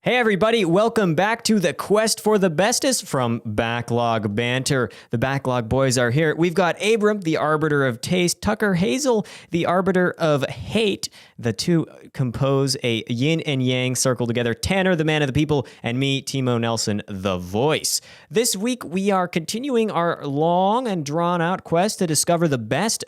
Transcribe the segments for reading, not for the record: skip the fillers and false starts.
Hey everybody, welcome back to the quest for the bestest from Backlog Banter. The Backlog boys are here. We've got Abram, the arbiter of taste, Tucker Hazel, the arbiter of hate. The two compose a yin and yang circle together. Tanner, the man of the people, and me, Timo Nelson, the voice. This week we are continuing our long and drawn out quest to discover the best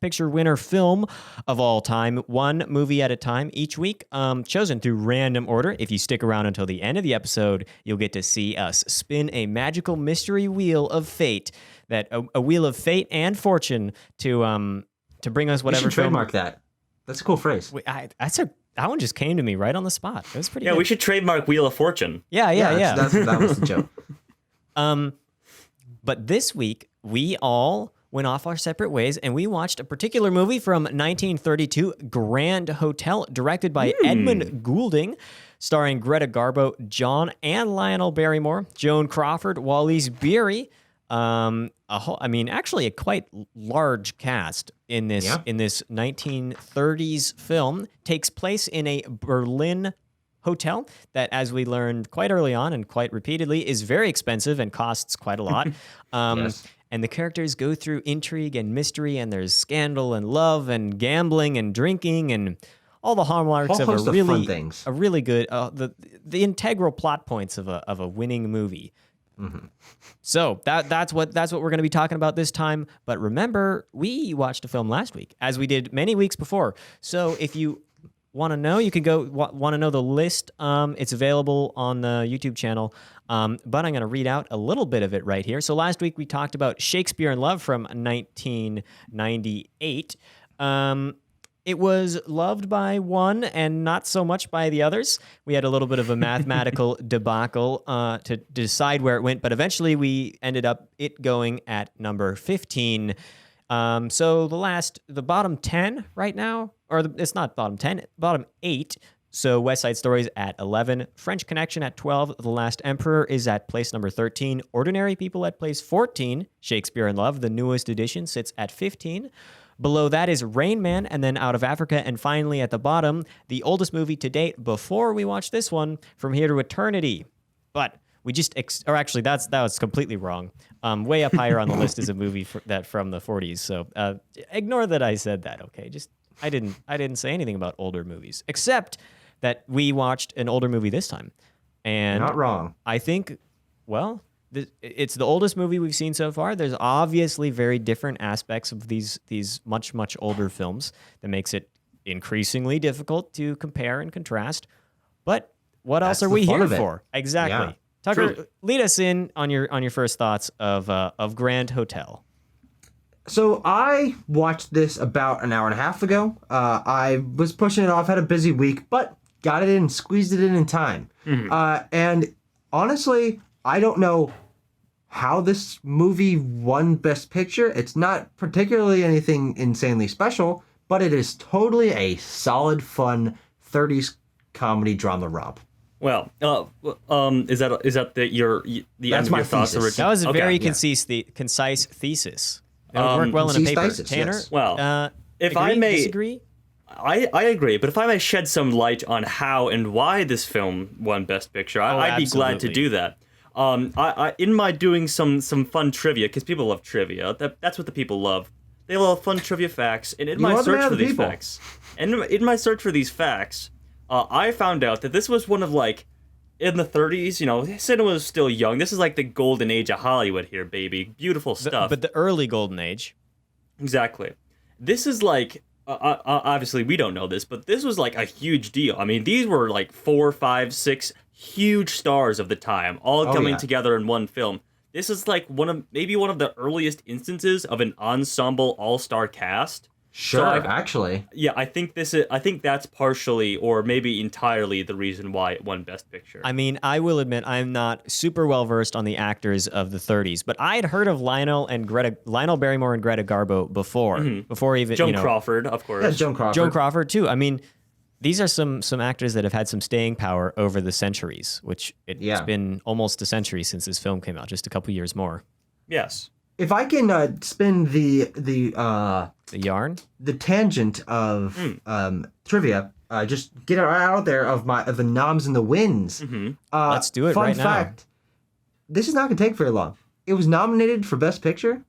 picture winner film of all time, one movie at a time each week, chosen through random order. If you stick around until the end of the episode, you'll get to see us spin a magical mystery wheel of fate, a wheel of fate and fortune to bring us whatever. We should trademark that. That's a cool phrase. That one just came to me right on the spot. It was pretty. Yeah, good. We should trademark Wheel of Fortune. Yeah. That was the joke. But this week we all went off our separate ways, and we watched a particular movie from 1932, Grand Hotel, directed by Edmund Goulding, starring Greta Garbo, John and Lionel Barrymore, Joan Crawford, Wallace Beery. Actually a quite large cast in this 1930s film. Takes place in a Berlin hotel that, as we learned quite early on and quite repeatedly, is very expensive and costs quite a lot. Yes. And the characters go through intrigue and mystery, and there's scandal and love and gambling and drinking and all the hallmarks of a really good, the integral plot points of a winning movie. Mm-hmm. So that's what we're going to be talking about this time. But remember, we watched a film last week, as we did many weeks before. So if you want to know, you can go want to know the list. It's available on the YouTube channel. But I'm going to read out a little bit of it right here. So last week we talked about Shakespeare in Love from 1998. It was loved by one and not so much by the others. We had a little bit of a mathematical debacle to decide where it went, but eventually we ended up it going at number 15. So the bottom 10 right now, it's not bottom 10, bottom 8. So West Side Story is at 11, French Connection at 12, The Last Emperor is at place number 13, Ordinary People at place 14, Shakespeare in Love, the newest edition, sits at 15. Below that is Rain Man, and then Out of Africa, and finally at the bottom, the oldest movie to date before we watch this one, From Here to Eternity. But we just, that was completely wrong. Way up higher on the list is a movie from the 40s. So ignore that I said that. Okay, I didn't say anything about older movies, except that we watched an older movie this time, and you're not wrong. I think, it's the oldest movie we've seen so far. There's obviously very different aspects of these much older films that makes it increasingly difficult to compare and contrast. But what else are we here for? Exactly. Yeah. Tucker, true. Lead us in on your first thoughts of Grand Hotel. So I watched this about an hour and a half ago. I was pushing it off, had a busy week, but got it in, squeezed it in time. Mm-hmm. And honestly, I don't know how this movie won Best Picture. It's not particularly anything insanely special, but it is totally a solid, fun 30s comedy drama romp. Well, is that your end of your thoughts? That was a very concise thesis. That would work well in a paper. Thesis, Tanner, yes. Well, if agree, I may disagree. I agree, but if I may shed some light on how and why this film won Best Picture, I'd be glad to do that. I in my doing some fun trivia, because people love trivia. That's what the people love. They love fun trivia facts. And in my search for these facts, I found out that this was one of, in the 30s, cinema was still young. This is like the golden age of Hollywood here, baby. Beautiful stuff. But the early golden age. Exactly. This is obviously we don't know this, but this was a huge deal. I mean, these were 4, 5, 6 huge stars of the time, all coming together in one film. This is one of the earliest instances of an ensemble all-star cast. Sure, actually. Yeah, I think that's partially or maybe entirely the reason why it won Best Picture. I mean, I will admit I'm not super well versed on the actors of the 30s, but I had heard of Lionel Barrymore and Greta Garbo before even Joan Crawford, of course. Yeah, Joan Crawford too. I mean, these are some actors that have had some staying power over the centuries, which it's been almost a century since this film came out, just a couple years more. Yes. If I can spin the yarn, the tangent of trivia, just get it out there of the noms and the wins. Let's do it right now. Fun fact, this is not going to take very long. It was nominated for Best Picture.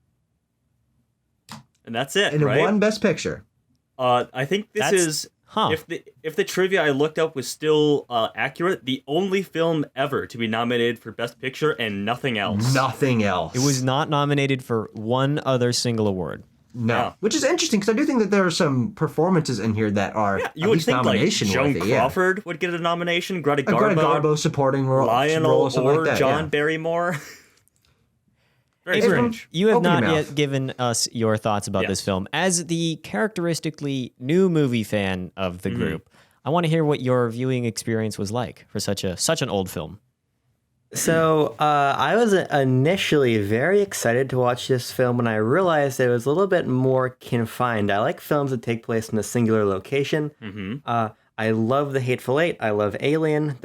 And that's it, and right? it won Best Picture. I think if the trivia I looked up was still accurate, the only film ever to be nominated for Best Picture and nothing else. Nothing else. It was not nominated for one other single award. No, Yeah. which is interesting because I do think that there are some performances in here that are You at would least think like nomination Joan worthy. Crawford would get a nomination, Greta Greta Garbo, Garbo supporting role, Lionel role, something or like that, John yeah. Barrymore. Very Abram, strange. you have Open your not mouth. yet given us your thoughts about this Yes. film. As the characteristically new movie fan of the group, I want to hear what your viewing experience was like for such an old film. So I was initially very excited to watch this film when I realized it was a little bit more confined. I like films that take place in a singular location. I love The Hateful Eight. I love Alien.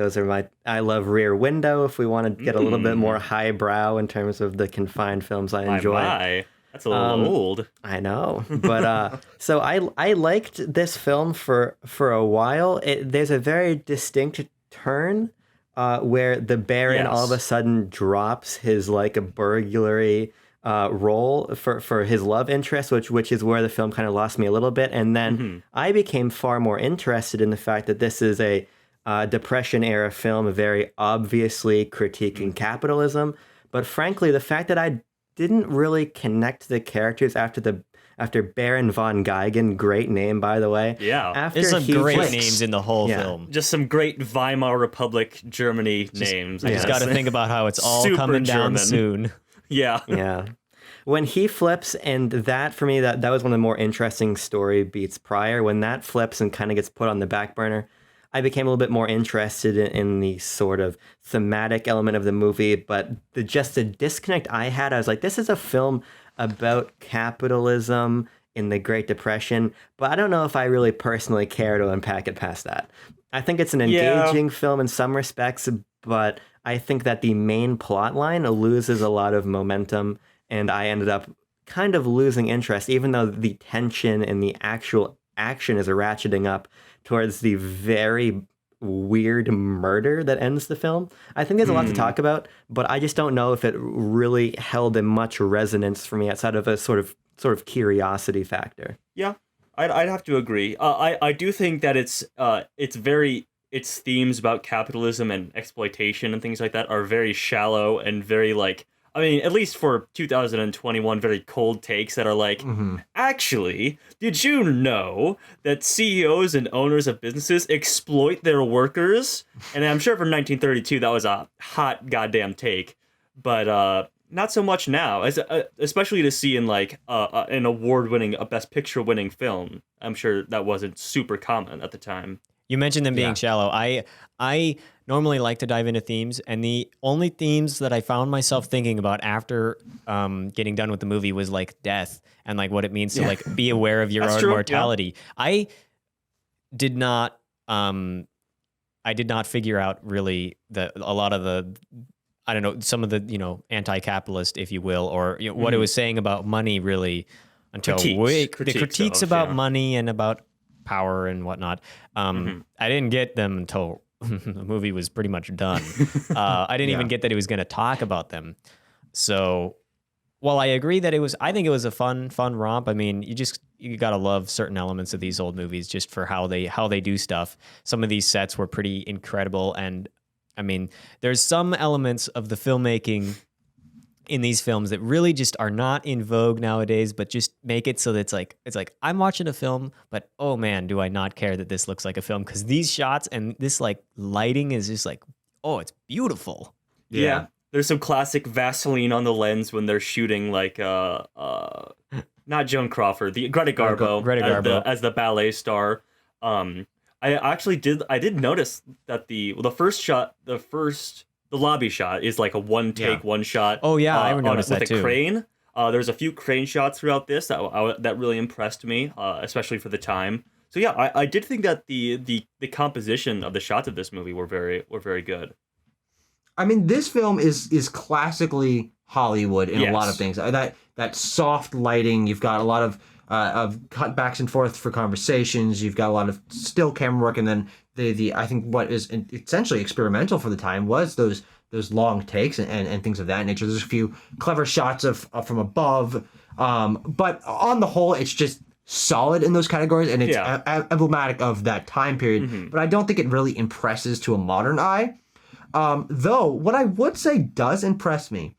I love Rear Window. If we want to get a little bit more highbrow in terms of the confined films I enjoy. My. That's a little old. I know, but so I liked this film for a while. There's a very distinct turn where the Baron all of a sudden drops his like a burglary role for his love interest, which is where the film kind of lost me a little bit. And then I became far more interested in the fact that this is a Depression era film, very obviously critiquing capitalism. But frankly, the fact that I didn't really connect the characters after Baron von Geigen, great name by the way. Yeah. After There's some he great flicks- names in the whole Yeah. film. Just some great Weimar Republic Germany names. I just got to think about how it's all Super coming down German. soon. Yeah. Yeah. When he flips, and that for me, that was one of the more interesting story beats prior. When that flips and kind of gets put on the back burner, I became a little bit more interested in the sort of thematic element of the movie. But just the disconnect I had, I was like, this is a film about capitalism in the Great Depression, but I don't know if I really personally care to unpack it past that. I think it's an engaging film in some respects, but I think that the main plot line loses a lot of momentum, and I ended up kind of losing interest, even though the tension and the actual action is ratcheting up towards the very weird murder that ends the film. I think there's a lot to talk about, but I just don't know if it really held in much resonance for me outside of a sort of curiosity factor. Yeah, I'd have to agree. I do think that its themes about capitalism and exploitation and things like that are very shallow and very like, I mean, at least for 2021, very cold takes that are like, actually, did you know that CEOs and owners of businesses exploit their workers? And I'm sure for 1932 that was a hot goddamn take, but not so much now, especially to see in like an award-winning, a Best Picture-winning film. I'm sure that wasn't super common at the time. You mentioned them being shallow. I normally like to dive into themes, and the only themes that I found myself thinking about after getting done with the movie was like death and like what it means to like be aware of your That's own true, mortality. I did not figure out really a lot of the, I don't know, some of the, anti-capitalist, if you will, or what it was saying about money really until the critiques about money and about power and whatnot. I didn't get them until the movie was pretty much done. I didn't even get that he was going to talk about them. So while I agree that I think it was a fun romp. I mean, you got to love certain elements of these old movies just for how they do stuff. Some of these sets were pretty incredible. And I mean, there's some elements of the filmmaking in these films that really just are not in vogue nowadays, but just make it so that it's like I'm watching a film, but oh man, do I not care that this looks like a film, because these shots and this like lighting is just like, oh, it's beautiful. Yeah. There's some classic Vaseline on the lens when they're shooting like not Joan Crawford, the Greta Garbo, as the ballet star. I did notice that the lobby shot is like a one take, one shot. Oh yeah, I noticed that too. With a crane. There's a few crane shots throughout this that really impressed me, especially for the time. So yeah, I did think that the composition of the shots of this movie were very good. I mean, this film is classically Hollywood in a lot of things. That soft lighting, you've got a lot of of cutbacks and forth for conversations. You've got a lot of still camera work, and then the I think what is essentially experimental for the time was those long takes and things of that nature. There's a few clever shots of from above, but on the whole, it's just solid in those categories, and it's emblematic of that time period. But I don't think it really impresses to a modern eye. Though what I would say does impress me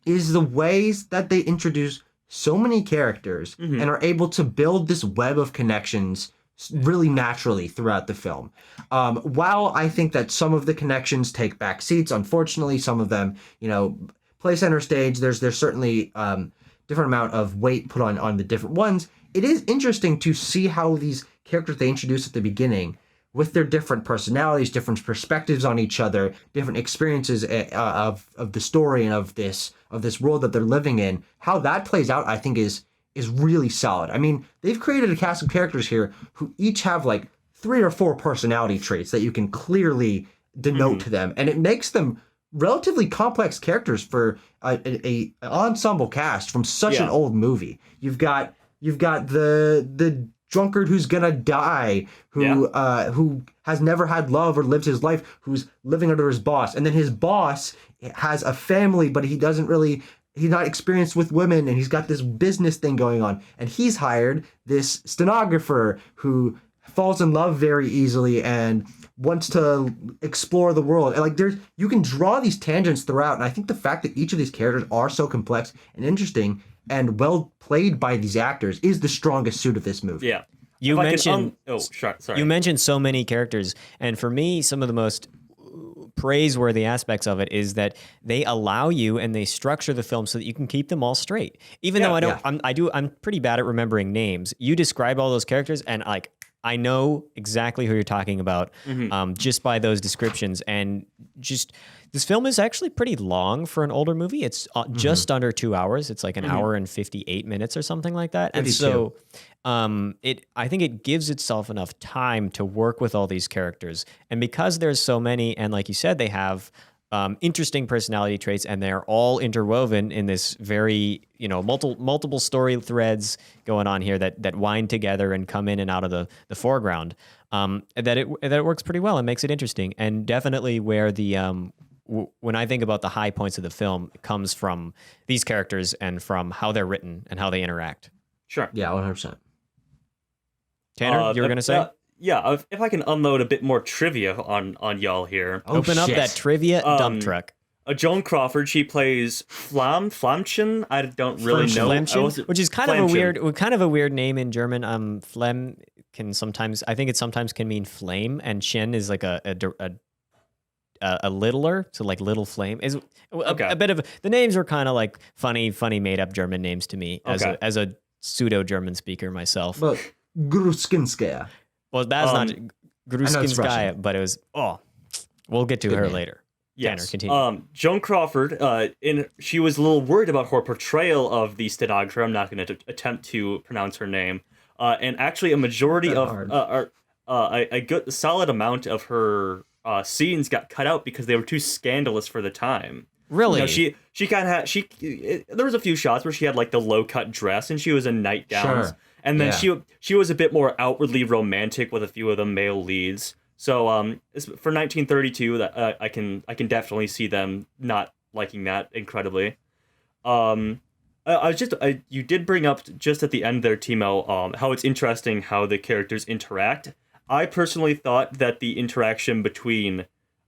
is the ways that they introduce so many characters and are able to build this web of connections really naturally throughout the film. While I think that some of the connections take back seats, unfortunately, some of them, play center stage. There's certainly different amount of weight put on the different ones. It is interesting to see how these characters they introduce at the beginning, with their different personalities, different perspectives on each other, different experiences of the story and of this world that they're living in, how that plays out, I think is really solid. I mean, they've created a cast of characters here who each have like 3 or 4 personality traits that you can clearly denote to them, and it makes them relatively complex characters for a ensemble cast from such an old movie. You've got the drunkard who's gonna die, who has never had love or lived his life, who's living under his boss, and then his boss has a family, but he's not experienced with women, and he's got this business thing going on, and he's hired this stenographer who falls in love very easily and wants to explore the world. And like you can draw these tangents throughout, and I think the fact that each of these characters are so complex and interesting and well played by these actors is the strongest suit of this movie. Yeah. You mentioned sorry. You mentioned so many characters, and for me, some of the most praiseworthy aspects of it is that they allow you and they structure the film so that you can keep them all straight. Even though I'm pretty bad at remembering names. You describe all those characters, and like I know exactly who you're talking about just by those descriptions. And just this film is actually pretty long for an older movie. It's just under 2 hours. It's like an hour and 58 minutes or something like that. 52. And so I think it gives itself enough time to work with all these characters. And because there's so many, and like you said, they have interesting personality traits, and they're all interwoven in this very, multiple story threads going on here that wind together and come in and out of the foreground. That it works pretty well and makes it interesting. And definitely where the when I think about the high points of the film, it comes from these characters and from how they're written and how they interact. Sure. Yeah, 100%. Tanner, you were gonna say? Yeah, if I can unload a bit more trivia on y'all here. Open up that trivia dump truck. Joan Crawford, she plays Flamchen. I don't really know. Which is kind of a weird name in German. Flem can sometimes, I think it sometimes can mean flame, and Chen is like a littler, so like little flame is a bit of the names are kind of like funny made up German names to me as a pseudo German speaker myself. But Gruskinskaya. Well, that's not Gruskinskaya, but it was we'll get to her later. Yes. Tanner, continue. Joan Crawford, she was a little worried about her portrayal of the stenographer. I'm not going to attempt to pronounce her name. And actually, a majority of a good solid amount of her scenes got cut out because they were too scandalous for the time. Really? She kind of had there was a few shots where she had like the low cut dress and she was in nightgowns, and then she was a bit more outwardly romantic with a few of the male leads. So for 1932, that I can definitely see them not liking that incredibly. You did bring up just at the end there, Timo, how it's interesting how the characters interact. I personally thought that the interaction between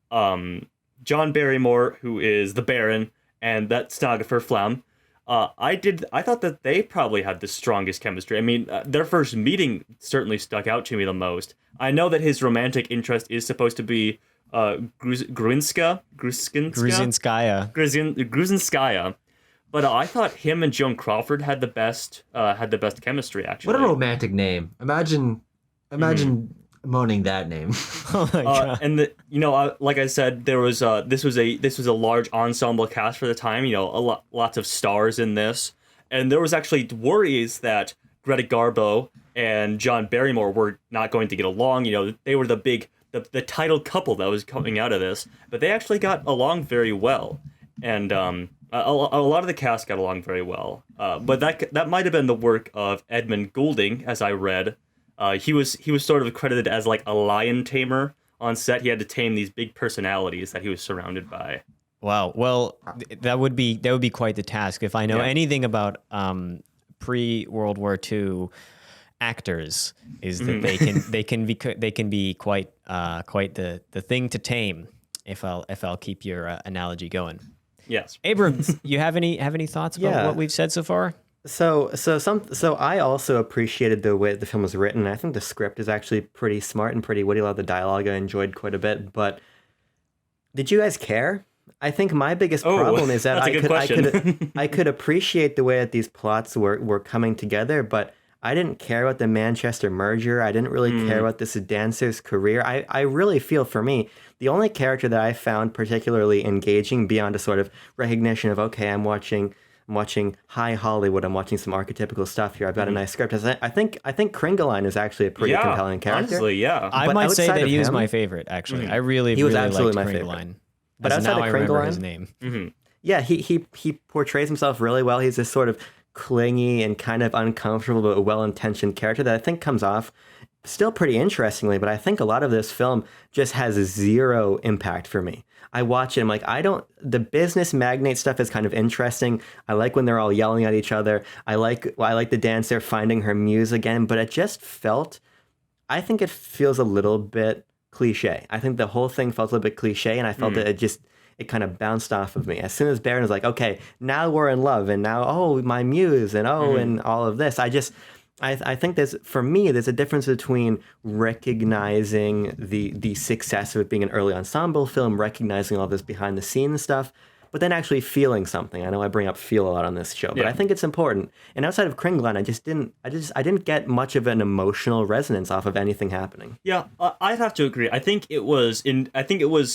John Barrymore, who is the Baron, and that stenographer Flam, I thought that they probably had the strongest chemistry. I mean, their first meeting certainly stuck out to me the most. I know that his romantic interest is supposed to be Gruzinskaya, but I thought him and Joan Crawford had the best chemistry. Actually, what a romantic name! Imagine moaning that name. Oh my god! And like I said, there was this was a large ensemble cast for the time. Lots of stars in this, and there was actually worries that Greta Garbo and John Barrymore were not going to get along. They were the title couple that was coming out of this, but they actually got along very well. And A lot of the cast got along very well, but that might have been the work of Edmund Goulding, as I read. He was sort of credited as like a lion tamer on set. He had to tame these big personalities that he was surrounded by. Wow. Well, that would be quite the task. If I know anything about pre-World War II actors, is that they can be quite the thing to tame. If I'll keep your analogy going. Yes. Abram, you have any thoughts about what we've said so far? So I also appreciated the way the film was written. I think the script is actually pretty smart and pretty witty. A lot of the dialogue I enjoyed quite a bit. But did you guys care? I think my biggest problem is that I could appreciate the way that these plots were coming together, but I didn't care about the Manchester merger. I didn't really care about this dancer's career. I really feel, for me, the only character that I found particularly engaging beyond a sort of recognition of, okay, I'm watching high Hollywood. I'm watching some archetypical stuff here. I've got a nice script. I think Kringeline is actually a pretty compelling character. Honestly, yeah. I might say that he was my favorite, actually. I really was really absolutely liked my Kringeline. favorite. But outside of I remember Kringeline, his name. Yeah, he portrays himself really well. He's this sort of clingy and kind of uncomfortable but well-intentioned character that I think comes off still pretty interestingly, but I think a lot of this film just has zero impact for me. I watch it, I'm like, the business magnate stuff is kind of interesting. I like when they're all yelling at each other. I like the dancer finding her muse again, but I think it feels a little bit cliche. I think the whole thing felt a little bit cliche, and I felt that it kind of bounced off of me. As soon as Baron was like, okay, now we're in love, and now, oh, my muse, and and all of this, I think there's a difference between recognizing the success of it being an early ensemble film, recognizing all this behind the scenes stuff, but then actually feeling something. I know I bring up feel a lot on this show, but I think it's important. And outside of Kringeline, I didn't get much of an emotional resonance off of anything happening. Yeah, I'd have to agree. I think it was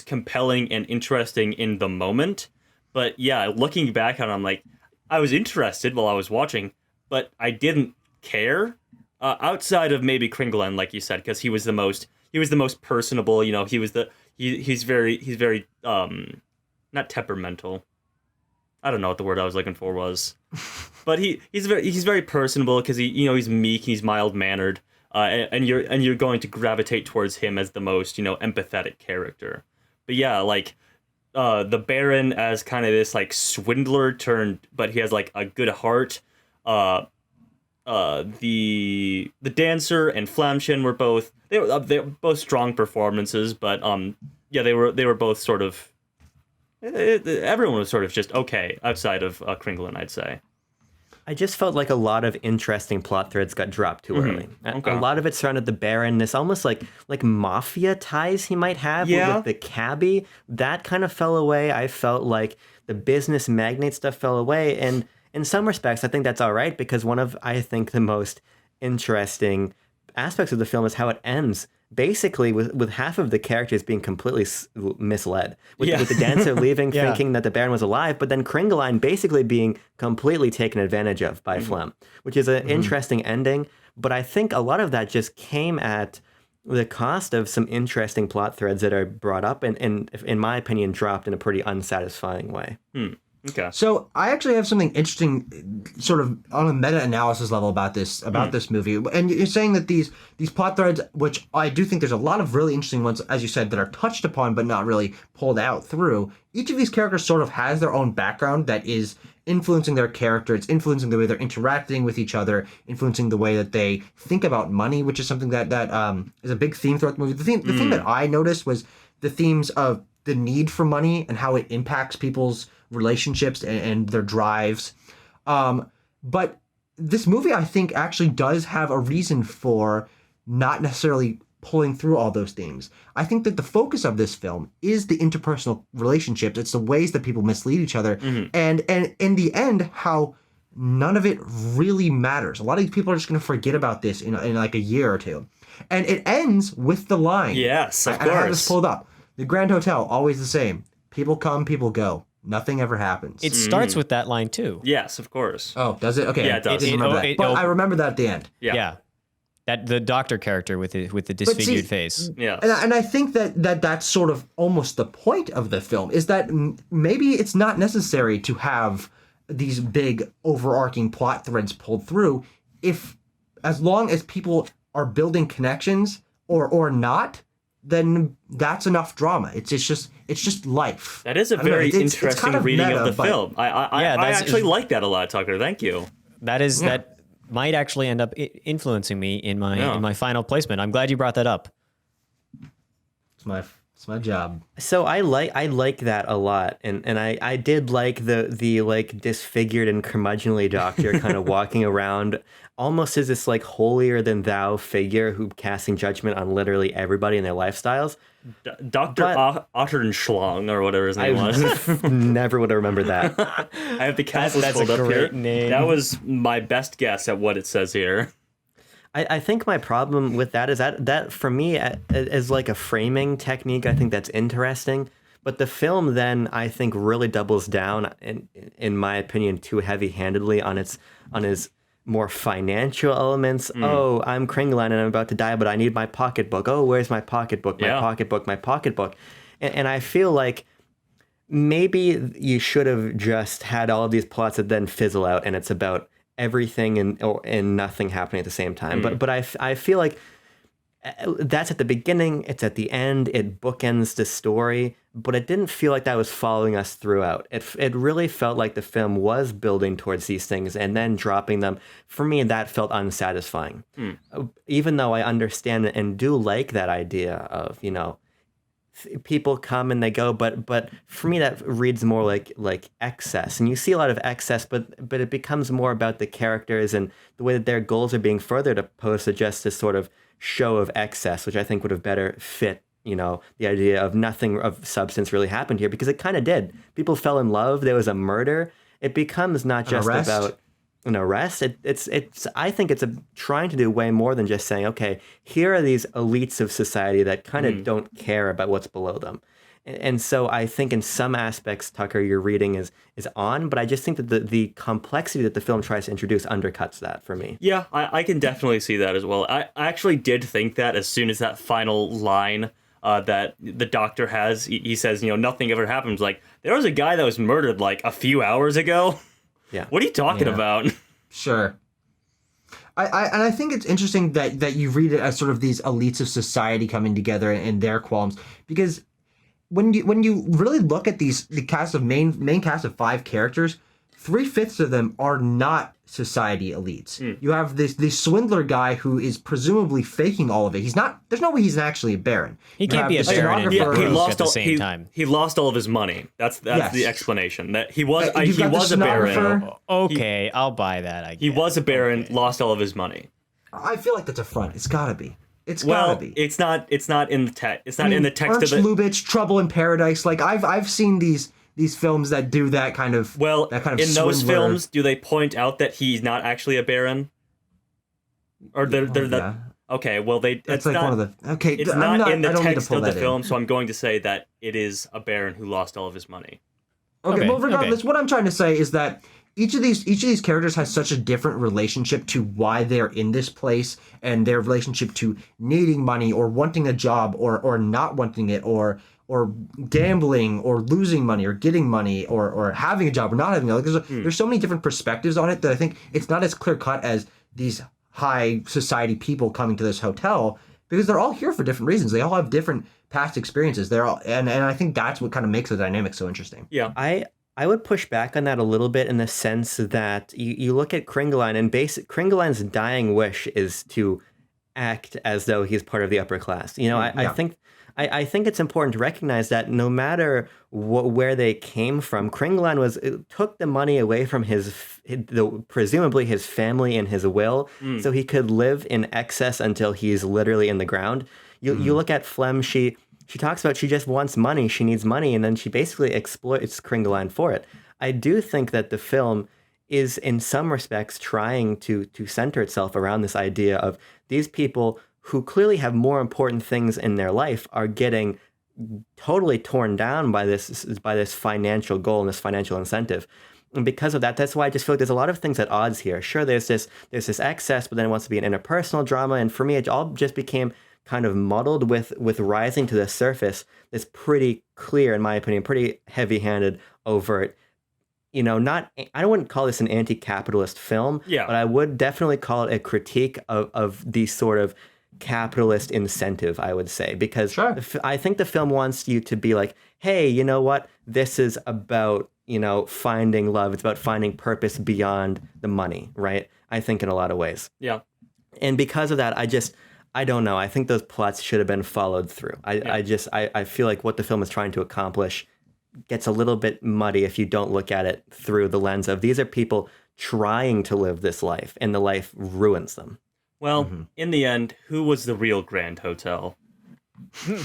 compelling and interesting in the moment, but yeah, looking back on it, I'm like, I was interested while I was watching, but I didn't care outside of maybe Kringeline, like you said, because he was the most personable. You know, he's very not temperamental. I don't know what the word I was looking for was, but he's very personable because he's meek, he's mild mannered, and you're going to gravitate towards him as the most empathetic character. But yeah, like the Baron as kind of this like swindler turned, but he has like a good heart. The dancer and Flamchen were both they were both strong performances, but they were both sort of everyone was sort of just okay outside of Kringeline, I'd say. I just felt like a lot of interesting plot threads got dropped too early. Okay. A lot of it surrounded the Baron, this almost like mafia ties he might have with the cabbie. That kind of fell away. I felt like the business magnate stuff fell away, and in some respects, I think that's all right, because one of, I think, the most interesting aspects of the film is how it ends, basically with half of the characters being completely misled. With the dancer leaving thinking that the Baron was alive, but then Kringeline basically being completely taken advantage of by Flem, which is an interesting ending. But I think a lot of that just came at the cost of some interesting plot threads that are brought up and in my opinion, dropped in a pretty unsatisfying way. Okay. So I actually have something interesting, sort of on a meta-analysis level about this movie. And you're saying that these plot threads, which I do think there's a lot of really interesting ones, as you said, that are touched upon but not really pulled out through. Each of these characters sort of has their own background that is influencing their character. It's influencing the way they're interacting with each other, influencing the way that they think about money, which is something that is a big theme throughout the movie. The thing that I noticed was the themes of the need for money and how it impacts people's relationships and their drives. But this movie, I think, actually does have a reason for not necessarily pulling through all those themes. I think that the focus of this film is the interpersonal relationships. It's the ways that people mislead each other. And in the end, how none of it really matters. A lot of these people are just going to forget about this in like a year or two. And it ends with the line. Yes, of course. I have this pulled up. The Grand Hotel, always the same. People come, people go. Nothing ever happens. It starts with that line too. Yes, of course. Oh, does it? Okay. Yeah, it does. I didn't remember that. But I remember that at the end. Yeah. That the doctor character with the disfigured face. Yeah. And I think that's sort of almost the point of the film, is that maybe it's not necessary to have these big overarching plot threads pulled through, if as long as people are building connections or not, then that's enough drama. It's just life. That is a very interesting kind of reading of the film. I actually like that a lot, Tucker. Thank you. That might actually end up influencing me in my final placement. I'm glad you brought that up. It's my job. So I like that a lot, and I did like the like disfigured and curmudgeonly doctor kind of walking around almost as this like holier than thou figure who casting judgment on literally everybody and their lifestyles. Dr. Otterschlong or whatever his name was. Never would have remembered that. I have the cast list pulled up here. Name. That was my best guess at what it says here. I think my problem with that is that for me is like a framing technique. I think that's interesting, but the film then I think really doubles down in my opinion too heavy-handedly on his more financial elements. Oh, I'm Kringlein and I'm about to die, but I need my pocketbook. Oh, where's my pocketbook? My pocketbook. And I feel like maybe you should have just had all of these plots that then fizzle out, and it's about everything and nothing happening at the same time. But I feel like that's at the beginning, it's at the end, it bookends the story, but it didn't feel like that was following us throughout. It really felt like the film was building towards these things and then dropping them. For me, that felt unsatisfying. Even though I understand and do like that idea of, people come and they go, but for me that reads more like excess, and you see a lot of excess, but it becomes more about the characters and the way that their goals are being furthered opposed to just this sort of show of excess, which I think would have better fit the idea of nothing of substance really happened here, because it kind of did. People fell in love, there was a murder. It becomes not just about an arrest. It's I think it's trying to do way more than just saying, okay, here are these elites of society that kind of don't care about what's below them. And so I think in some aspects, Tucker, your reading is on, but I just think that the complexity that the film tries to introduce undercuts that for me. Yeah, I can definitely see that as well. I actually did think that as soon as that final line that the doctor has, he says, nothing ever happens. Like, there was a guy that was murdered like a few hours ago. Yeah. What are you talking about? Sure. I think it's interesting that you read it as sort of these elites of society coming together and their qualms, because when you really look at the main cast of 5 characters, 3/5 of them are not society elites. You have this swindler guy who is presumably faking all of it. There's no way he's actually a baron. He can't be a baron and He lost lost at the same time. He lost all of his money. That's Yes. the explanation. That he was a baron. Okay, I'll buy that. I guess. He was a baron, lost all of his money. I feel like that's a front. It's gotta be. It's Well, gotta be. it's not in the text. It's not in the text Ernst of the. Lubitsch, Trouble in Paradise. Like I've seen these films that do that kind of Well, that kind of in those swindler. films, do they point out that he's not actually a baron? Or they're yeah. that? Okay, well That's it's like not. one of the okay. It's I'm not in I the don't need to text pull of the that in. film, so I'm going to say that it is a baron who lost all of his money. Okay, well, regardless, what I'm trying to say is that each of these characters has such a different relationship to why they're in this place, and their relationship to needing money or wanting a job or not wanting it, or gambling or losing money or getting money or having a job or not having it. Like there's so many different perspectives on it that I think it's not as clear cut as these high society people coming to this hotel, because they're all here for different reasons. They all have different past experiences. They're all and I think that's what kind of makes the dynamic so interesting. Yeah. I would push back on that a little bit in the sense that you look at Kringlein, and Kringlein's dying wish is to act as though he's part of the upper class. I think it's important to recognize that no matter where they came from, Kringlein took the money away from presumably his family and his will, so he could live in excess until he's literally in the ground. You look at Flem, she talks about she just wants money, she needs money, and then she basically exploits Kringlein for it. I do think that the film is in some respects trying to center itself around this idea of these people who clearly have more important things in their life are getting totally torn down by this financial goal and this financial incentive. And because of that, that's why I just feel like there's a lot of things at odds here. Sure, there's this excess, but then it wants to be an interpersonal drama. And for me, it all just became kind of muddled with rising to the surface. This pretty clear, in my opinion, pretty heavy-handed, overt, not, I wouldn't call this an anti-capitalist film, Yeah. but I would definitely call it a critique of the sort of capitalist incentive, I would say, because Sure. I think the film wants you to be like, hey, you know what? This is about, finding love. It's about finding purpose beyond the money, right? I think in a lot of ways. Yeah. And because of that, I don't know. I think those plots should have been followed through. I feel like what the film is trying to accomplish gets a little bit muddy if you don't look at it through the lens of these are people trying to live this life and the life ruins them. Well, in the end, who was the real Grand Hotel? We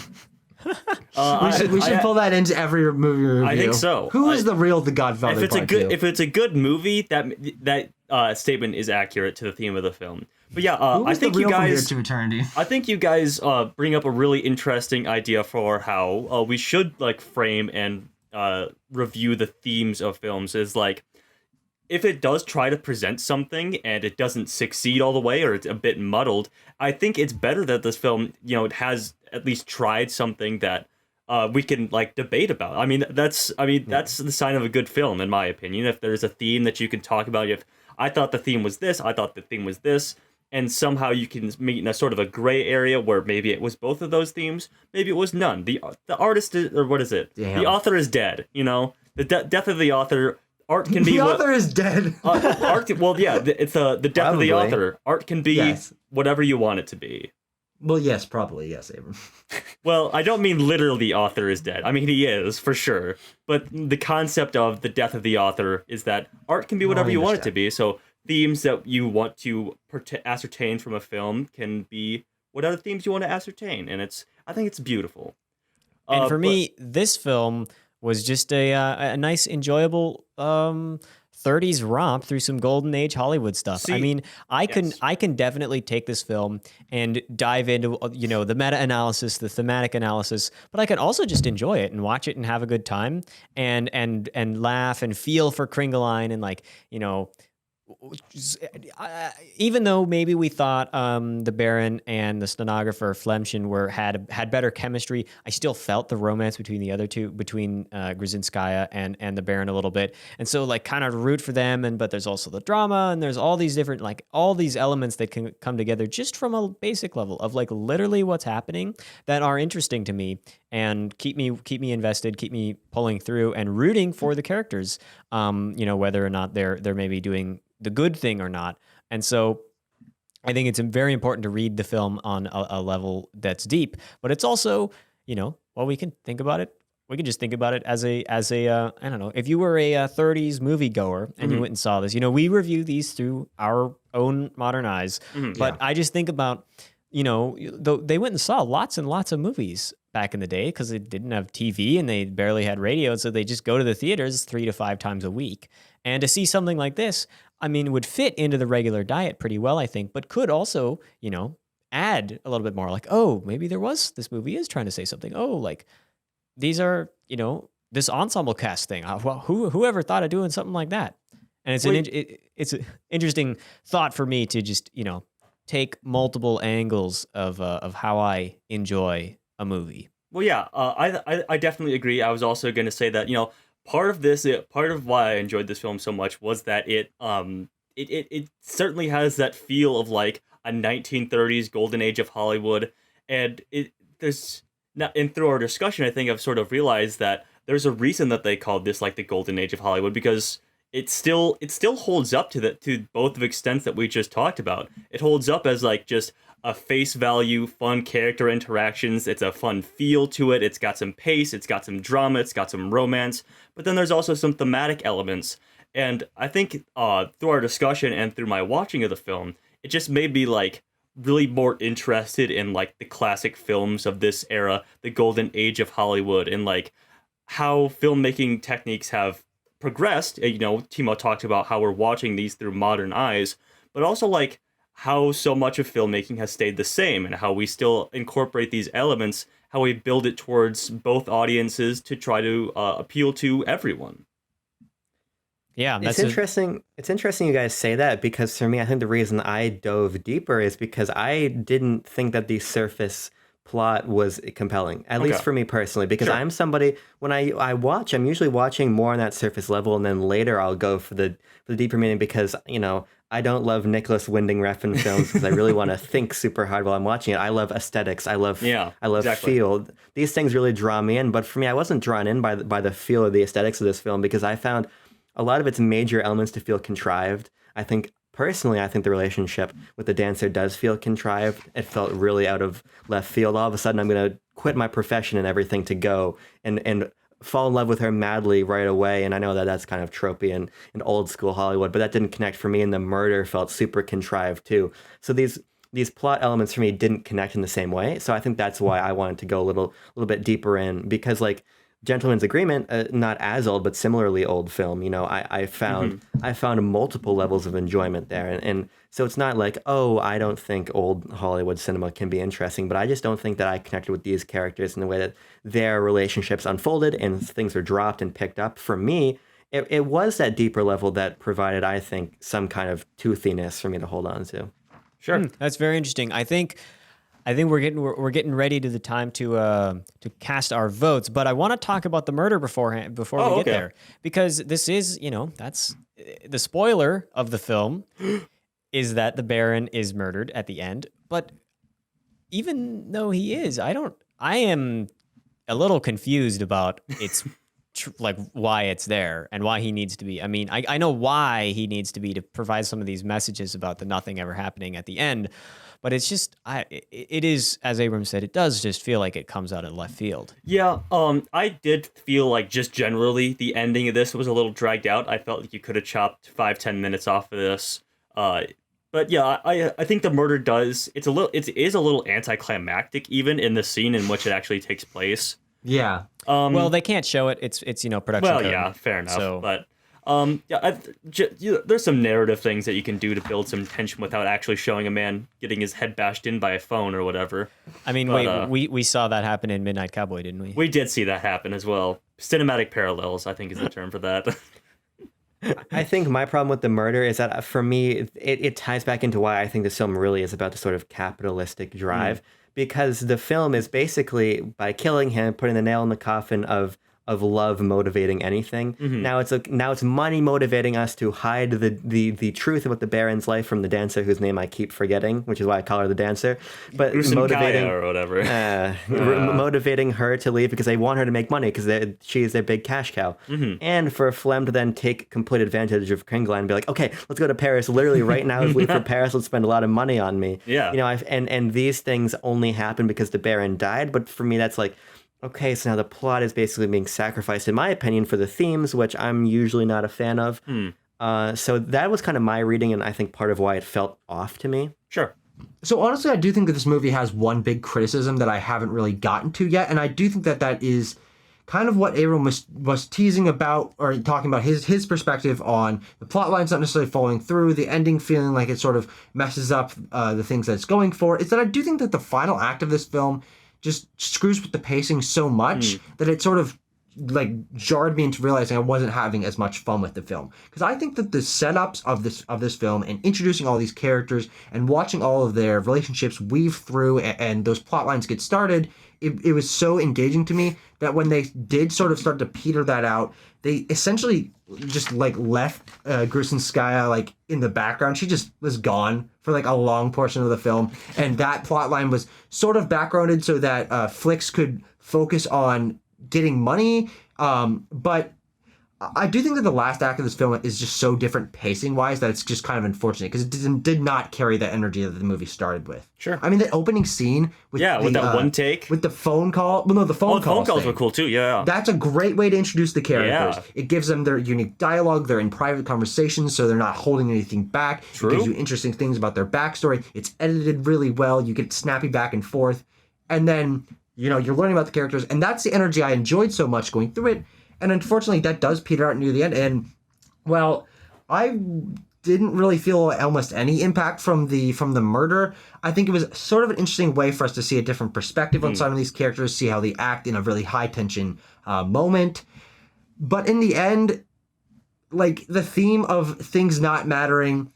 should pull that into every movie review. I think so. Who is the real The Godfather? If it's a good movie, that statement is accurate to the theme of the film. But yeah, I think you guys to Eternity? I think you guys bring up a really interesting idea for how we should frame and review the themes of films. Is if it does try to present something and it doesn't succeed all the way, or it's a bit muddled, I think it's better that this film, it has at least tried something that we can debate about. I mean, that's the sign of a good film, in my opinion. If there's a theme that you can talk about, if I thought the theme was this, I thought the theme was this, and somehow you can meet in a sort of a gray area where maybe it was both of those themes, maybe it was none. The artist is, or what is it? Damn. The author is dead. The death of the author. Art can be the author is dead. Art. Well, yeah, it's the death Probably. of the author. Art can be whatever you want it to be. Well, yes, probably yes, Abram. Well, I don't mean literally the author is dead. I mean he is for sure. But the concept of the death of the author is that art can be whatever you want it to be. So themes that you want to ascertain from a film can be whatever themes you want to ascertain, and I think it's beautiful. And for me, this film was just a nice, enjoyable 30s romp through some golden age Hollywood stuff. See, I mean, I can definitely take this film and dive into the meta-analysis, the thematic analysis, but I can also just enjoy it and watch it and have a good time and laugh and feel for Kringeline and even though maybe we thought the Baron and the stenographer Flemschen had better chemistry, I still felt the romance between the other two, between Grzinskaya and the Baron a little bit, and so kind of root for them. But there's also the drama, and there's all these different all these elements that can come together just from a basic level of literally what's happening that are interesting to me and keep me invested, keep me pulling through and rooting for the characters. Whether or not they're maybe doing the good thing or not. And so I think it's very important to read the film on a level that's deep, but it's also, we can think about it. We can just think about it as a I don't know, if you were a 30s moviegoer and you went and saw this, we review these through our own modern eyes, but I just think about, they went and saw lots and lots of movies back in the day because they didn't have TV and they barely had radio. So they just go to the theaters 3 to 5 times a week. And to see something like this, I mean, would fit into the regular diet pretty well, I think, but could also, add a little bit more maybe this movie is trying to say something. These are, this ensemble cast thing. Whoever thought of doing something like that? And it's an interesting thought for me to just, take multiple angles of how I enjoy a movie. Well, yeah, I definitely agree. I was also going to say that, part of why I enjoyed this film so much was that it certainly has that feel of a 1930s golden age of Hollywood, and through our discussion, I think I've sort of realized that there's a reason that they called this the golden age of Hollywood, because it still holds up to both the extents that we just talked about. It holds up as just a face value, fun character interactions. It's a fun feel to it. It's got some pace. It's got some drama. It's got some romance. But then there's also some thematic elements. And I think through our discussion and through my watching of the film, it just made me really more interested in the classic films of this era, the golden age of Hollywood, and how filmmaking techniques have progressed. Timo talked about how we're watching these through modern eyes, but also how so much of filmmaking has stayed the same and how we still incorporate these elements, how we build it towards both audiences to try to appeal to everyone. Yeah, It's interesting. It's interesting you guys say that because for me, I think the reason I dove deeper is because I didn't think that the surface plot was compelling, at least for me personally. Because Sure. I'm somebody when I watch, I'm usually watching more on that surface level, and then later I'll go for the deeper meaning because I don't love Nicholas Winding Refn films because I really want to think super hard while I'm watching it. I love aesthetics. I love exactly. feel. These things really draw me in. But for me, I wasn't drawn in by the feel or the aesthetics of this film because I found a lot of its major elements to feel contrived. I think the relationship with the dancer does feel contrived. It felt really out of left field. All of a sudden, I'm going to quit my profession and everything to go and fall in love with her madly right away. And I know that that's kind of tropey and old school Hollywood, but that didn't connect for me. And the murder felt super contrived too. So these plot elements for me didn't connect in the same way. So I think that's why I wanted to go a little bit deeper in because like Gentleman's Agreement, not as old, but similarly old film. I found multiple levels of enjoyment there, and so it's not like, oh, I don't think old Hollywood cinema can be interesting, but I just don't think that I connected with these characters in the way that their relationships unfolded and things were dropped and picked up. For me, it was that deeper level that provided, I think, some kind of toothiness for me to hold on to. Sure. That's very interesting. I think we're getting ready to the time to cast our votes, but I want to talk about the murder before we get there because this is that's the spoiler of the film is that the Baron is murdered at the end. But even though he is, I am a little confused about its like why it's there and why he needs to be. I mean, I know why he needs to be to provide some of these messages about the nothing ever happening at the end. But it's just, it is, as Abram said, it does just feel like it comes out of left field. Yeah, I did feel like just generally the ending of this was a little dragged out. I felt like you could have chopped 5-10 minutes off of this. But yeah, I think the murder it is a little anticlimactic even in the scene in which it actually takes place. Yeah. Well, they can't show it. It's production. Well, code. yeah, fair enough. So, but there's some narrative things that you can do to build some tension without actually showing a man getting his head bashed in by a phone or whatever. I mean, we saw that happen in Midnight Cowboy, didn't we? We did see that happen as well. Cinematic parallels, I think, is the term for that. I think my problem with the murder is that for me, it ties back into why I think this film really is about the sort of capitalistic drive. Because the film is basically, by killing him, putting the nail in the coffin of love motivating anything. Now it's money motivating us to hide the truth about the Baron's life from the dancer whose name I keep forgetting, which is why I call her the dancer. But motivating or whatever. Motivating her to leave because they want her to make money because she is their big cash cow. And for Flem to then take complete advantage of Kringla and be like, okay, let's go to Paris. Literally right now, let's leave for Paris. Let's spend a lot of money on me. Yeah. And these things only happen because the Baron died. But for me, that's like, okay, so now the plot is basically being sacrificed, in my opinion, for the themes, which I'm usually not a fan of. So that was kind of my reading, and I think part of why it felt off to me. Sure. So honestly, I do think that this movie has one big criticism that I haven't really gotten to yet, and I do think that is kind of what Abram was teasing about, or talking about his perspective on the plot lines not necessarily following through, the ending feeling like it sort of messes up the things that it's going for, is that I do think that the final act of this film just screws with the pacing so much that it sort of like jarred me into realizing I wasn't having as much fun with the film. Because I think that the setups of this film and introducing all these characters and watching all of their relationships weave through and those plot lines get started, it was so engaging to me that when they did sort of start to peter that out, they essentially just like left Grusinskaya like in the background. She just was gone for like a long portion of the film, and that plot line was sort of backgrounded so that Flicks could focus on getting money. But I do think that the last act of this film is just so different pacing wise that it's just kind of unfortunate because it did not carry the energy that the movie started with. Sure. I mean, the opening scene with with that one take with the phone call. Well, no, the phone calls. Phone calls were cool too. Yeah. That's a great way to introduce the characters. Yeah. It gives them their unique dialogue. They're in private conversations, so they're not holding anything back. True. It gives you interesting things about their backstory. It's edited really well. You get snappy back and forth, and then you're learning about the characters, and that's the energy I enjoyed so much going through it. And unfortunately, that does peter out near the end. And, well, I didn't really feel almost any impact from the murder. I think it was sort of an interesting way for us to see a different perspective on some of these characters, see how they act in a really high-tension moment. But in the end, like the theme of things not mattering,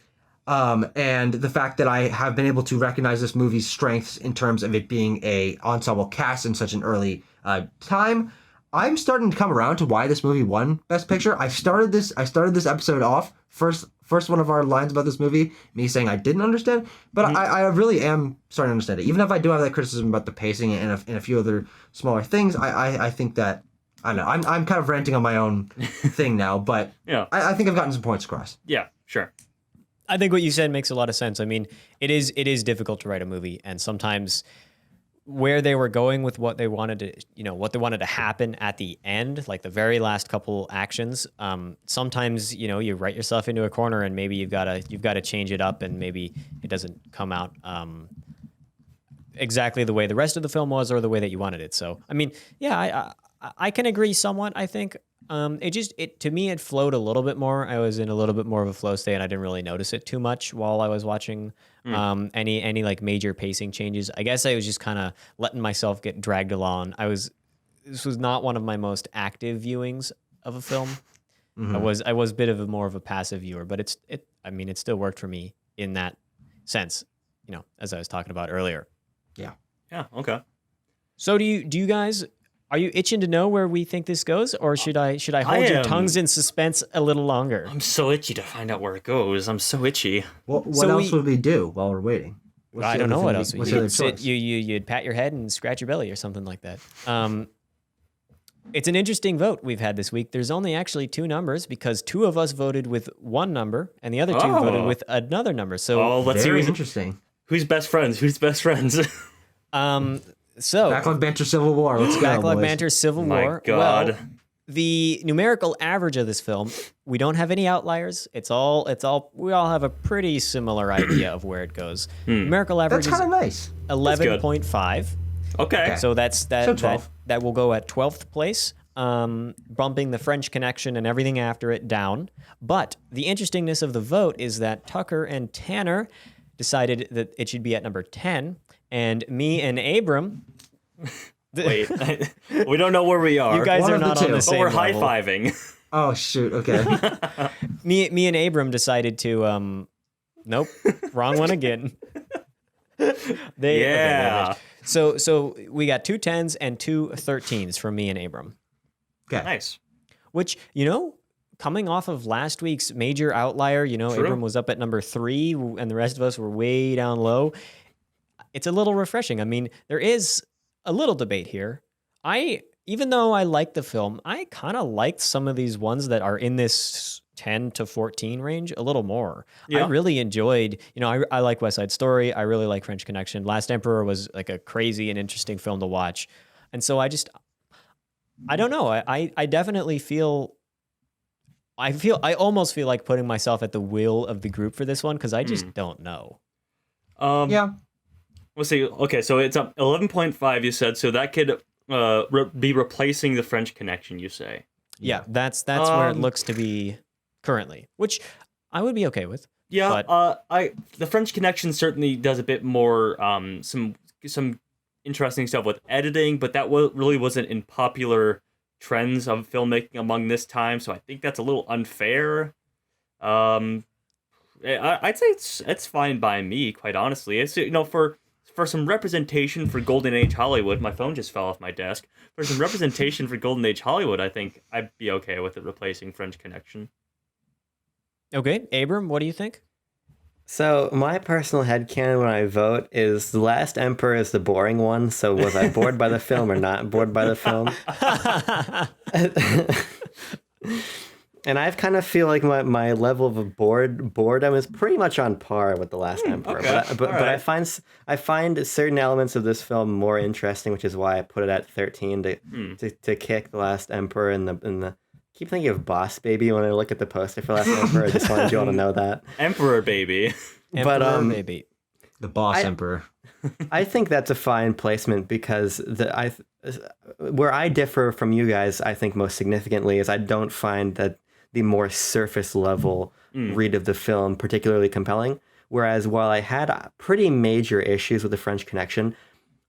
and the fact that I have been able to recognize this movie's strengths in terms of it being a ensemble cast in such an early time. I'm starting to come around to why this movie won Best Picture. I started this episode off first one of our lines about this movie, me saying I didn't understand, but I really am starting to understand it. Even if I do have that criticism about the pacing and a few other smaller things, I think that I don't know. I'm kind of ranting on my own thing now, but Yeah. I think I've gotten some points across. Yeah, sure. I think what you said makes a lot of sense. I mean, it is difficult to write a movie, and sometimes where they were going with what they wanted to happen at the end, like the very last couple actions, sometimes you write yourself into a corner, and maybe you've got to change it up, and maybe it doesn't come out exactly the way the rest of the film was or the way that you wanted it. So I mean, yeah, I can agree somewhat. I think to me it flowed a little bit more. I was in a little bit more of a flow state, and I didn't really notice it too much while I was watching any like major pacing changes. I guess I was just kind of letting myself get dragged along. This was not one of my most active viewings of a film. Mm-hmm. I was a bit of more of a passive viewer, but it still worked for me in that sense, as I was talking about earlier. Yeah. Yeah, okay. So do you guys, are you itching to know where we think this goes, or should I hold your tongues in suspense a little longer? I'm so itchy to find out where it goes. I'm so itchy. What else would we do while we're waiting? I don't know what else. You'd pat your head and scratch your belly or something like that. It's an interesting vote we've had this week. There's only actually two numbers because two of us voted with one number and the other two voted with another number. So let's see. Interesting. Who's best friends? Who's best friends? So Backlog Banter Civil War. Let's go. Backlog Banter Civil War. My God. Well, the numerical average of this film, we don't have any outliers. We all have a pretty similar idea of where it goes. Numerical average That's kind of nice. 11.5. Okay. So that's So 12. that will go at 12th place, bumping the French Connection and everything after it down. But the interestingness of the vote is that Tucker and Tanner decided that it should be at number 10, and me and Abram. Wait, we don't know where we are. You guys One are of the not two. on the but same we're level. high-fiving. Oh shoot. Okay. Me and Abram decided to nope, wrong one again. Yeah. So we got two 10s and two 13s from me and Abram. Okay. Nice. Which, coming off of last week's major outlier, True. Abram was up at number 3 and the rest of us were way down low. It's a little refreshing. I mean, there is a little debate here. Even though I like the film, I kind of liked some of these ones that are in this 10 to 14 range a little more. Yeah. I really enjoyed, I like West Side Story. I really like French Connection. Last Emperor was like a crazy and interesting film to watch. And so I don't know. I definitely I almost feel like putting myself at the will of the group for this one because I just don't know. Yeah. Let's see. Okay, so it's up 11.5. You said so that could be replacing the French Connection. You say. Yeah, that's where it looks to be currently, which I would be okay with. Yeah, but the French Connection certainly does a bit more some interesting stuff with editing, but that really wasn't in popular trends of filmmaking among this time, so I think that's a little unfair. I'd say it's fine by me, quite honestly. It's for some representation for Golden Age Hollywood. My phone just fell off my desk. For some representation for Golden Age Hollywood, I think I'd be okay with it replacing French Connection. Okay, Abram, what do you think? So my personal headcanon when I vote is The Last Emperor is the boring one. So was I bored by the film or not bored by the film? And I kind of feel like my level of boredom is pretty much on par with The Last Emperor. Okay. But I find certain elements of this film more interesting, which is why I put it at 13 to kick The Last Emperor in the. Keep thinking of Boss Baby when I look at the poster for Last Emperor. I just wanted you all to know that. Emperor Baby. Baby. The Boss Emperor. I think that's a fine placement because where I differ from you guys, I think most significantly, is I don't find that the more surface level read of the film particularly compelling. Whereas while I had pretty major issues with the French Connection,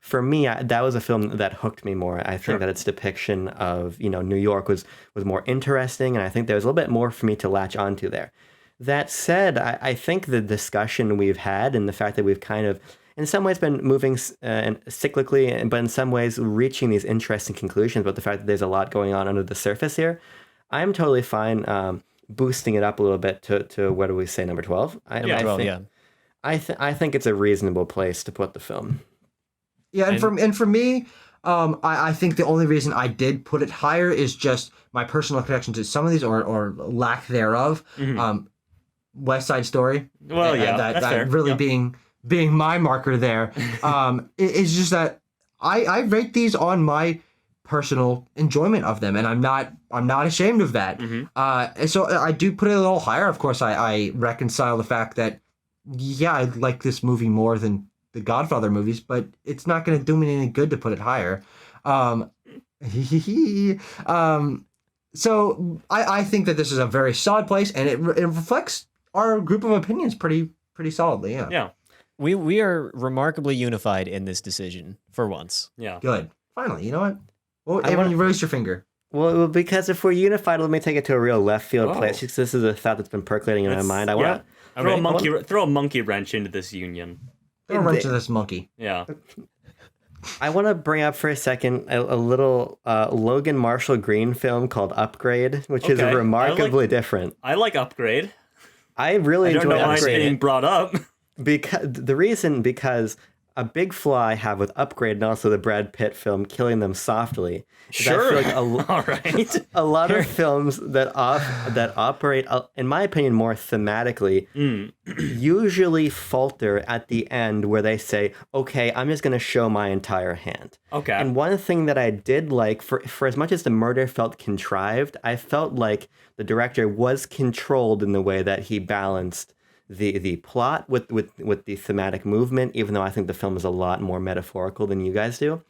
for me, that was a film that hooked me more. I think that its depiction of, New York was more interesting, and I think there was a little bit more for me to latch onto there. That said, I think the discussion we've had and the fact that we've kind of, in some ways, been moving cyclically, but in some ways reaching these interesting conclusions about the fact that there's a lot going on under the surface here, I'm totally fine boosting it up a little bit to what do we say, number 12? Number 12, yeah. I think it's a reasonable place to put the film. Yeah, and for me, I think the only reason I did put it higher is just my personal connection to some of these or lack thereof. West Side Story. Well, yeah, that's fair. Really being my marker there. It's just that I rate these on my personal enjoyment of them, and I'm not ashamed of that. So I do put it a little higher. Of course, I reconcile the fact that I like this movie more than the Godfather movies, but it's not going to do me any good to put it higher. So I think that this is a very solid place, and it reflects our group of opinions pretty solidly. Yeah. We are remarkably unified in this decision for once. Yeah. Good. Finally, you know what? Well, Edmund, you raised your finger. Well, because if we're unified, let me take it to a real left field place. Because this is a thought that's been percolating in my mind. I want to throw a monkey wrench into this union. Throw a wrench to this monkey. Yeah. I want to bring up for a second a little Logan Marshall Green film called Upgrade, which is remarkably different. I like Upgrade. I really enjoy Upgrade. I don't know why it's Upgrade. being brought up. Because a big flaw I have with Upgrade and also the Brad Pitt film Killing Them Softly. Sure. I feel like All right. a lot of films that operate, in my opinion, more thematically, usually falter at the end where they say, okay, I'm just going to show my entire hand. Okay. And one thing that I did like, for as much as the murder felt contrived, I felt like the director was controlled in the way that he balanced the plot with the thematic movement, even though I think the film is a lot more metaphorical than you guys do.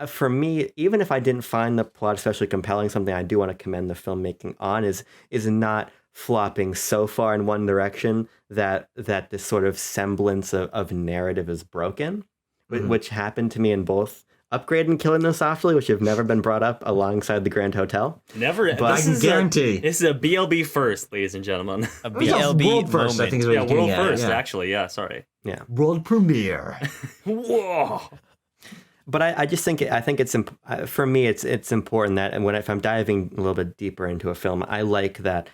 For me, even if I didn't find the plot especially compelling, something I do want to commend the filmmaking on is not flopping so far in one direction that this sort of semblance of narrative is broken, which happened to me in both Upgrade and Killing Them Softly, which have never been brought up alongside the Grand Hotel. Never. But I can guarantee. This is a BLB first, ladies and gentlemen. A BLB world first, moment. I think is what you're world getting at. first, actually. Yeah, sorry. Yeah. World premiere. Whoa. But I just think it's for me it's important that, and if I'm diving a little bit deeper into a film, I like that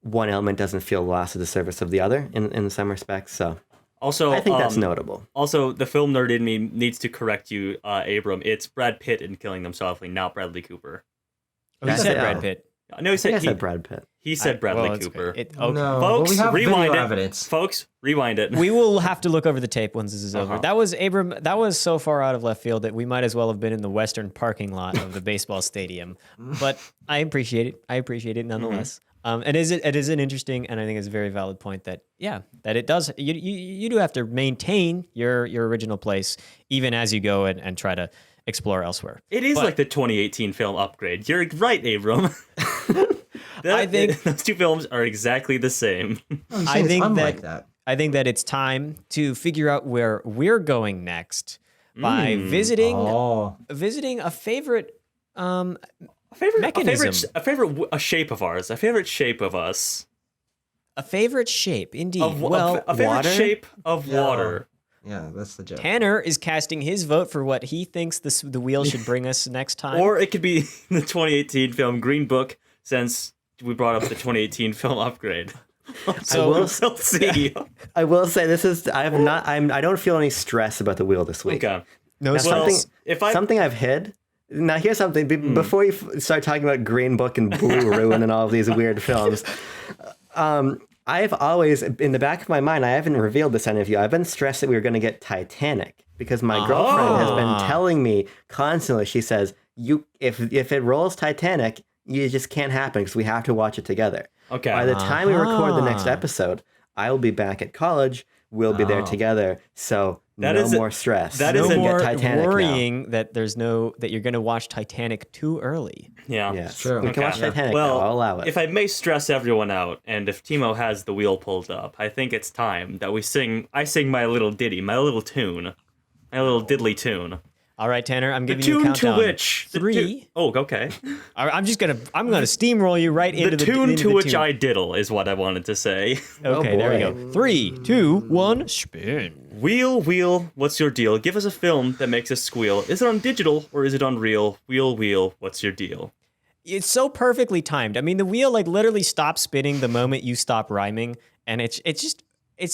one element doesn't feel lost at the service of the other in some respects. So also, I think that's notable. Also, the film nerd in me needs to correct you, Abram. It's Brad Pitt in Killing Them Softly, not Bradley Cooper. Oh, he said Brad Pitt. No, he said Brad Pitt. He said Bradley Cooper. Okay. No, Folks, we have rewind video it. evidence. Folks, rewind it. We will have to look over the tape once this is over. That was Abram. That was so far out of left field that we might as well have been in the western parking lot of the baseball stadium. But I appreciate it. I appreciate it nonetheless. And it is an interesting, and I think it's a very valid point that it does. You do have to maintain your original place even as you go and try to explore elsewhere. It is like the 2018 film Upgrade. You're right, Abram. I think those two films are exactly the same. I think that. I think that it's time to figure out where we're going next by visiting a favorite mechanism. A shape of ours. A favorite shape of us. A favorite shape, indeed. A favorite water? shape of water. Yeah, that's the joke. Tanner is casting his vote for what he thinks the wheel should bring us next time. Or it could be the 2018 film Green Book, since we brought up the 2018 film Upgrade. So we'll see. I will say this is I don't feel any stress about the wheel this week. Okay. No stress. Well, something I've hid. Now here's something before you start talking about Green Book and Blue Ruin and all of these weird films. I've always, in the back of my mind, I haven't revealed this to any of you. I've been stressed that we were going to get Titanic because my girlfriend has been telling me constantly. She says, if it rolls Titanic, you just can't happen because we have to watch it together. Okay. By the time we record the next episode, I will be back at college. We'll be there together. So more stress. That no is more Titanic worrying that that you're going to watch Titanic too early. Yeah. Yes. True. We can watch Titanic Well, now. I'll allow it. If I may stress everyone out, and if Timo has the wheel pulled up, I think it's time that I sing my little ditty, my little tune, my little diddly tune. All right, Tanner, I'm The giving you a tune countdown. to which... Oh, okay. I'm gonna steamroll you right into The the tune into to the which tune. I diddle is what I wanted to say. Okay, there we boy. go. 3, 2, 1, spin. Wheel, what's your deal? Give us a film that makes us squeal. Is it on digital or is it on real? Wheel, what's your deal? It's so perfectly timed. I mean, the wheel like literally stops spinning the moment you stop rhyming, and it's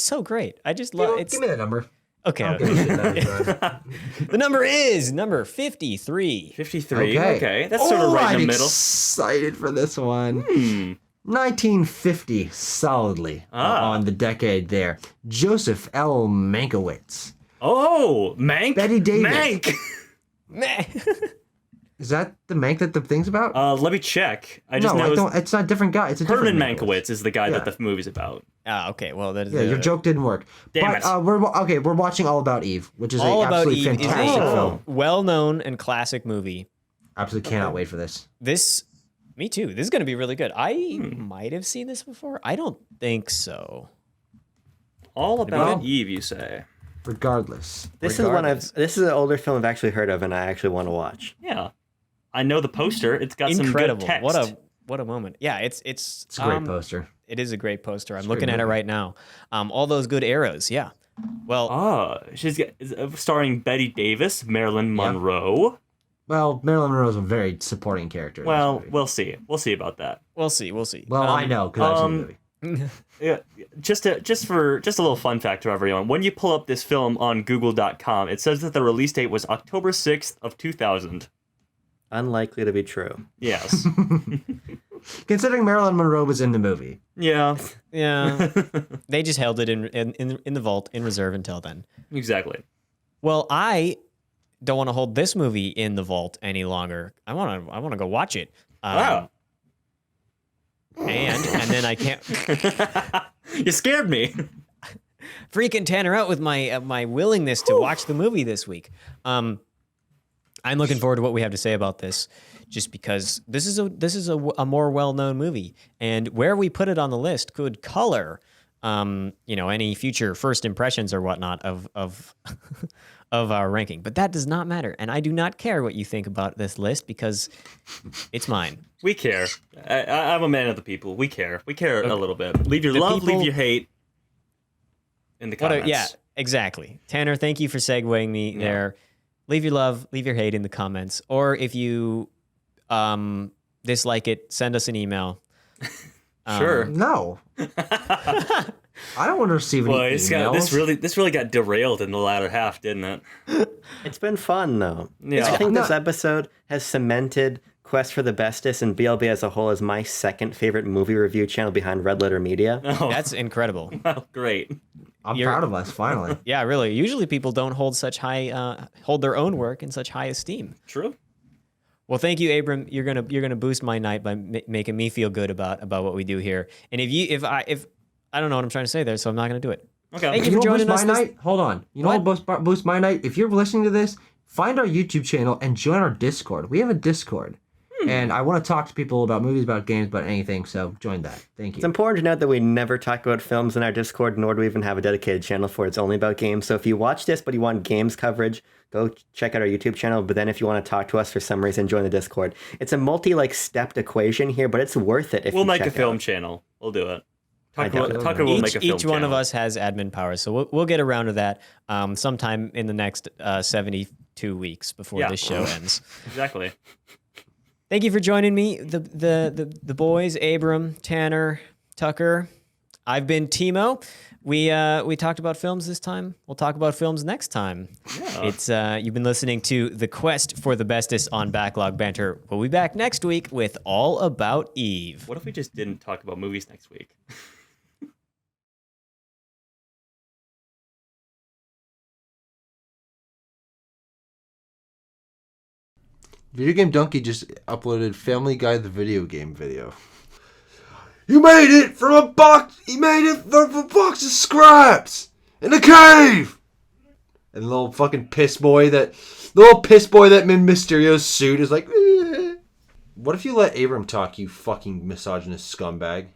so great. I just love it. Give me the number. Okay. I don't give a shit about it, bro. The number is number 53. 53. Okay. That's sort of right I'm in the middle. excited for this one. 1950, solidly on the decade there. Joseph L. Mankiewicz. Oh, Mank. Betty Davis. Mank. Meh. Is that the Mank that the thing's about? Let me check. I just no, I know don't. It's not a different guy. It's a Herman different Mankiewicz is the guy Yeah. that the movie's about. Okay. Well, that is Yeah, your joke didn't work. Damn but it. we're watching All About Eve, which is All an About absolutely Eve is fantastic a film. well-known and classic movie. Absolutely cannot wait for this. Me too. This is going to be really good. I might have seen this before. I don't think so. All About Well- Eve, you say? Regardless. This is an older film I've actually heard of and I actually want to watch. Yeah. I know the poster. It's got Incredible. some good text. What a moment. Yeah, it's It's a great poster. It is a great poster. I'm a looking great at it movie. right now. All those good arrows. Yeah. Well, Starring Betty Davis, Marilyn Monroe. Well, Marilyn Monroe is a very supporting character. in this Well, movie. we'll see. We'll see about that. we'll see. We'll see. Well, I know because I've seen the movie. Yeah, just a little fun fact to everyone. When you pull up this film on Google.com, it says that the release date was October 6th of 2000. Unlikely to be true. Yes. Considering Marilyn Monroe was in the movie. Yeah. Yeah. They just held it in the vault in reserve until then. Exactly. Well, I don't want to hold this movie in the vault any longer. I want to go watch it. Wow. And then I can't You scared me. freaking Tanner out with my willingness to watch the movie this week. I'm looking forward to what we have to say about this, just because this is a more well-known movie, and where we put it on the list could color, any future first impressions or whatnot of of our ranking. But that does not matter, and I do not care what you think about this list because it's mine. We care. I'm a man of the people. We care. We care a little bit. Leave your The love, people- leave your hate in the comments. Yeah, exactly. Tanner, thank you for segueing me there. Leave your love, leave your hate in the comments. Or if you dislike it, send us an email. Sure. No. I don't want to receive any Boy, emails. this really got derailed in the latter half, didn't it? It's been fun though. Yeah. I think this episode has cemented Quest for the Bestest and BLB as a whole as my second favorite movie review channel behind Red Letter Media. Oh, That's incredible. great. I'm proud of us, finally. Yeah, really. Usually people don't hold their own work in such high esteem. True. Well, thank you, Abram. You're gonna boost my night by making me feel good about what we do here. And if I don't know what I'm trying to say there, so I'm not gonna do it. Okay. Thank you You for know what joining boost us. my This- night? Hold on. You know what boost my night? If you're listening to this, find our YouTube channel and join our Discord. We have a Discord. And I want to talk to people about movies, about games, about anything, so join that. Thank It's you. important to note that we never talk about films in our Discord, nor do we even have a dedicated channel for it. It's only about games. So if you watch this but you want games coverage, go check out our YouTube channel. But then if you want to talk to us for some reason, join the Discord. It's a stepped equation here, but it's worth it if We'll you make a check film out. channel. We'll do it. I doubt it. Tucker will make a film Each one of channel. us has admin powers, so we'll get around to that sometime in the next 72 weeks before this show ends. Exactly. Thank you for joining me, the boys, Abram, Tanner, Tucker. I've been Timo. We talked about films this time. We'll talk about films next time. Yeah. It's you've been listening to The Quest for the Bestest on Backlog Banter. We'll be back next week with All About Eve. What if we just didn't talk about movies next week? Video Game Donkey just uploaded Family Guy the video game video. You made it from a box. You made it from a box of scraps in a cave. And the little fucking piss boy that made Mysterio's suit is like. What if you let Abram talk, you fucking misogynist scumbag?